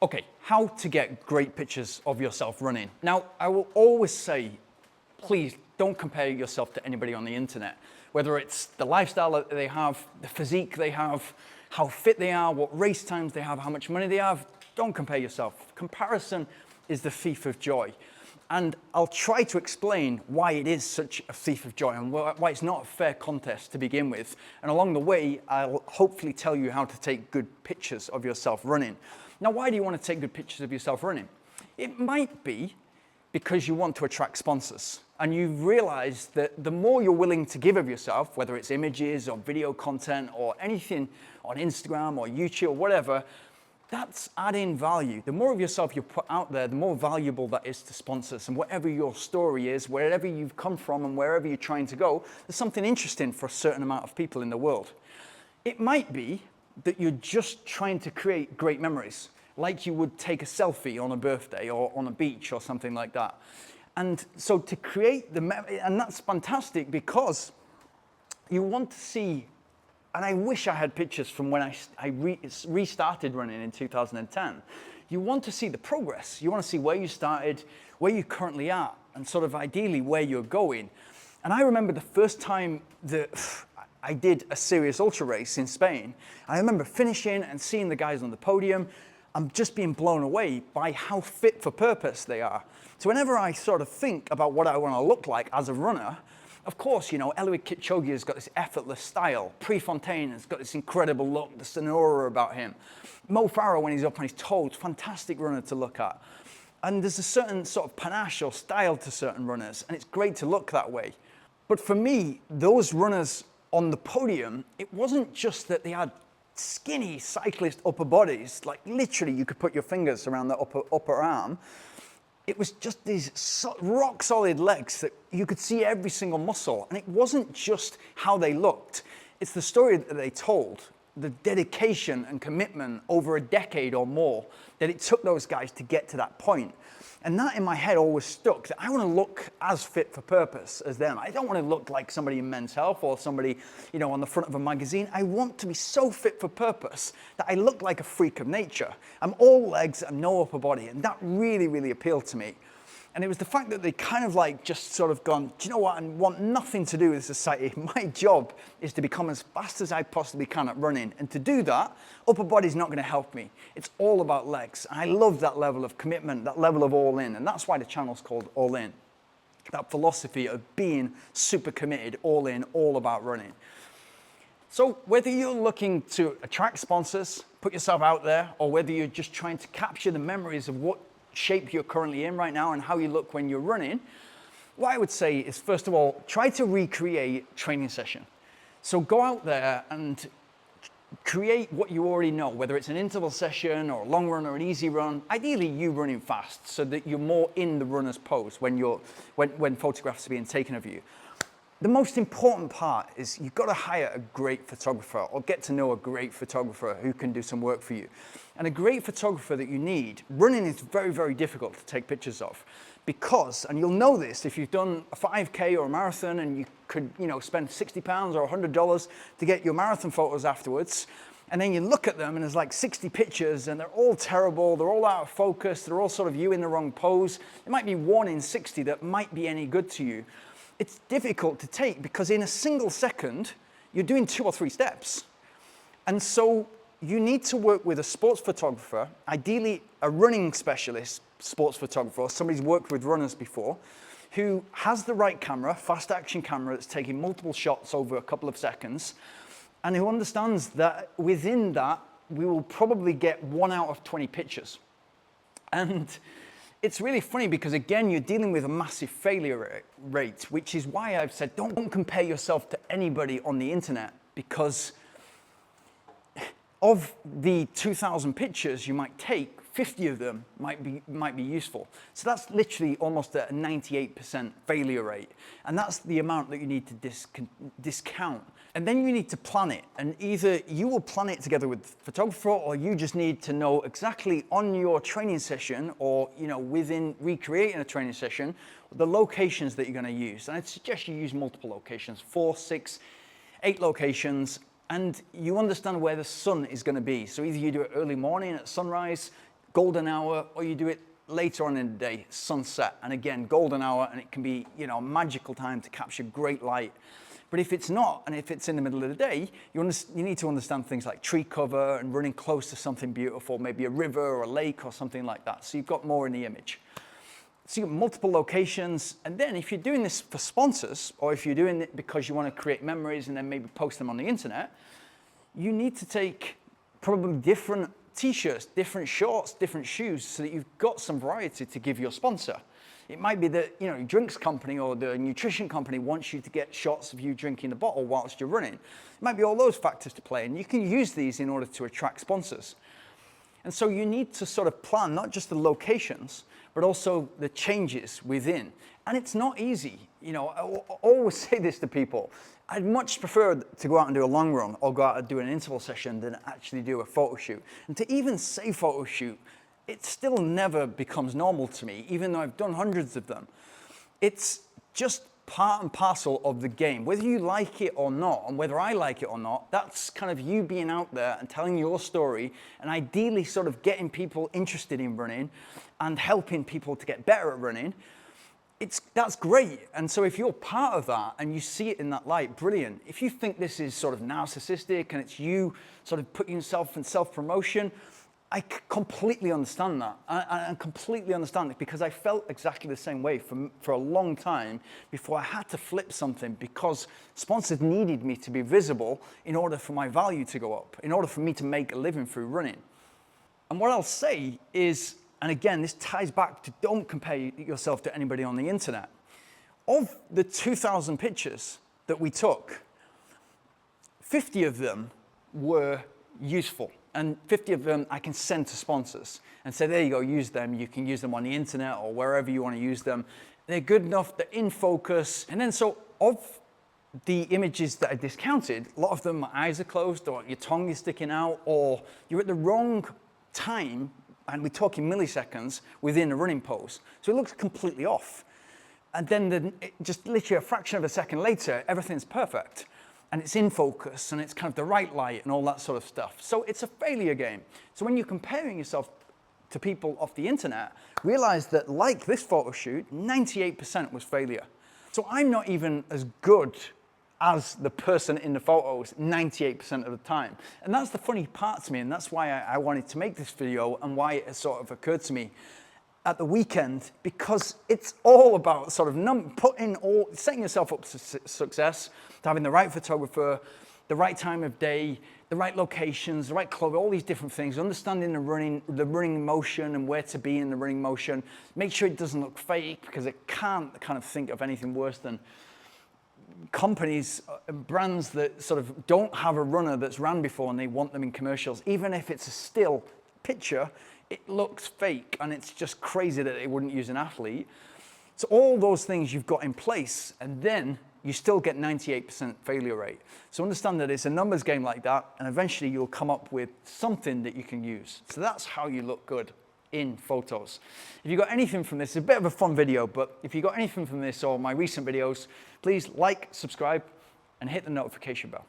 Okay, how to get great pictures of yourself running. Now, I will always say, please don't compare yourself to anybody on the internet, whether it's the lifestyle that they have, the physique they have, how fit they are, what race times they have, how much money they have. Don't compare yourself. Comparison is the thief of joy. And I'll try to explain why it is such a thief of joy and why it's not a fair contest to begin with. And along the way, I'll hopefully tell you how to take good pictures of yourself running. Now, why do you want to take good pictures of yourself running? It might be because you want to attract sponsors and you realize that the more you're willing to give of yourself, whether it's images or video content or anything on Instagram or YouTube or whatever, that's adding value. The more of yourself you put out there, the more valuable that is to sponsors. And whatever your story is, wherever you've come from and wherever you're trying to go, there's something interesting for a certain amount of people in the world. It might be that you're just trying to create great memories, like you would take a selfie on a birthday or on a beach or something like that. And so to create the memory, and that's fantastic because you want to see. And I wish I had pictures from when I restarted running in 2010. You want to see the progress. You want to see where you started, where you currently are, and sort of ideally where you're going. And I remember the first time that I did a serious ultra race in Spain. I remember finishing and seeing the guys on the podium. I'm just being blown away by how fit for purpose they are. So whenever I sort of think about what I want to look like as a runner, of course, you know, Eliud Kipchoge has got this effortless style. Prefontaine has got this incredible look, this an aura about him. Mo Farah, when he's up on his toes, fantastic runner to look at. And there's a certain sort of panache or style to certain runners, and it's great to look that way. But for me, those runners on the podium, it wasn't just that they had skinny cyclist upper bodies, like literally you could put your fingers around the upper arm. It was just these rock solid legs that you could see every single muscle. And it wasn't just how they looked. It's the story that they told, the dedication and commitment over a decade or more that it took those guys to get to that point. And that in my head always stuck, that I want to look as fit for purpose as them. I don't want to look like somebody in Men's Health or somebody, you know, on the front of a magazine. I want to be so fit for purpose that I look like a freak of nature. I'm all legs and no upper body. And that really, really appealed to me. And it was the fact that they kind of like just sort of gone, do you know what, I want nothing to do with society. My job is to become as fast as I possibly can at running. And to do that, upper body's not going to help me. It's all about legs. And I love that level of commitment, that level of all in. And that's why the channel's called All In. That philosophy of being super committed, all in, all about running. So whether you're looking to attract sponsors, put yourself out there, or whether you're just trying to capture the memories of what shape you're currently in right now and how you look when you're running, what I would say is, first of all, try to recreate training session. So go out there and create what you already know, whether it's an interval session or a long run or an easy run. Ideally, you running fast so that you're more in the runner's pose when photographs are being taken of you. The most important part is you've got to hire a great photographer or get to know a great photographer who can do some work for you. And a great photographer that you need, running is very, very difficult to take pictures of because, and you'll know this if you've done a 5K or a marathon and you could, you know, spend £60 or $100 to get your marathon photos afterwards. And then you look at them and there's like 60 pictures and they're all terrible. They're all out of focus. They're all sort of you in the wrong pose. There might be one in 60 that might be any good to you. It's difficult to take because in a single second, you're doing 2 or 3 steps. And so you need to work with a sports photographer, ideally a running specialist sports photographer, or somebody who's worked with runners before, who has the right camera, fast action camera that's taking multiple shots over a couple of seconds, and who understands that within that, we will probably get 1 out of 20 pictures. And it's really funny because, again, you're dealing with a massive failure rate, which is why I've said don't compare yourself to anybody on the internet, because of the 2,000 pictures you might take, 50 of them might be useful. So that's literally almost a 98% failure rate. And that's the amount that you need to discount. And then you need to plan it. And either you will plan it together with the photographer, or you just need to know exactly on your training session, or within recreating a training session, the locations that you're going to use. And I'd suggest you use multiple locations, 4, 6, 8 locations, and you understand where the sun is going to be. So either you do it early morning at sunrise, golden hour, or you do it later on in the day, sunset. And again, golden hour, and it can be, you know, a magical time to capture great light. But if it's not, and if it's in the middle of the day, you need to understand things like tree cover and running close to something beautiful, maybe a river or a lake or something like that. So you've got more in the image. So you've got multiple locations. And then if you're doing this for sponsors, or if you're doing it because you want to create memories and then maybe post them on the internet, you need to take probably different t-shirts, different shorts, different shoes, so that you've got some variety to give your sponsor. It might be that, you know, your drinks company or the nutrition company wants you to get shots of you drinking the bottle whilst you're running. It might be all those factors to play, and you can use these in order to attract sponsors. And so you need to sort of plan not just the locations, but also the changes within. And it's not easy. You know, I always say this to people. I'd much prefer to go out and do a long run or go out and do an interval session than actually do a photo shoot. And to even say photo shoot, it still never becomes normal to me, even though I've done hundreds of them. It's just part and parcel of the game. Whether you like it or not, and whether I like it or not, that's kind of you being out there and telling your story, and ideally sort of getting people interested in running and helping people to get better at running. That's great. And so if you're part of that and you see it in that light, brilliant. If you think this is sort of narcissistic and it's you sort of putting yourself in self-promotion, I completely understand that. I completely understand it, because I felt exactly the same way for a long time before I had to flip something, because sponsors needed me to be visible in order for my value to go up, in order for me to make a living through running. And what I'll say is, and again, this ties back to don't compare yourself to anybody on the internet. Of the 2,000 pictures that we took, 50 of them were useful. And 50 of them I can send to sponsors and say, there you go, use them. You can use them on the internet or wherever you want to use them. They're good enough, they're in focus. And then so of the images that I discounted, a lot of them, my eyes are closed, or your tongue is sticking out, or you're at the wrong time, and we're talking milliseconds, within a running pose. So it looks completely off. And then just literally a fraction of a second later, everything's perfect. And it's in focus, and it's kind of the right light and all that sort of stuff. So it's a failure game. So when you're comparing yourself to people off the internet, realize that like this photo shoot, 98% was failure. So I'm not even as good as the person in the photos 98% of the time. And that's the funny part to me, and that's why I wanted to make this video, and why it sort of occurred to me at the weekend, because it's all about sort of setting yourself up to success, to having the right photographer, the right time of day, the right locations, the right clothing, all these different things, understanding the running motion and where to be in the running motion. Make sure it doesn't look fake, because it can't kind of think of anything worse than companies, brands that sort of don't have a runner that's ran before and they want them in commercials. Even if it's a still picture, it looks fake, and it's just crazy that they wouldn't use an athlete. So all those things you've got in place, and then you still get 98% failure rate. So understand that it's a numbers game like that, and eventually you'll come up with something that you can use. So that's how you look good in photos. If you got anything from this, it's a bit of a fun video, but if you got anything from this or my recent videos, please like, subscribe, and hit the notification bell.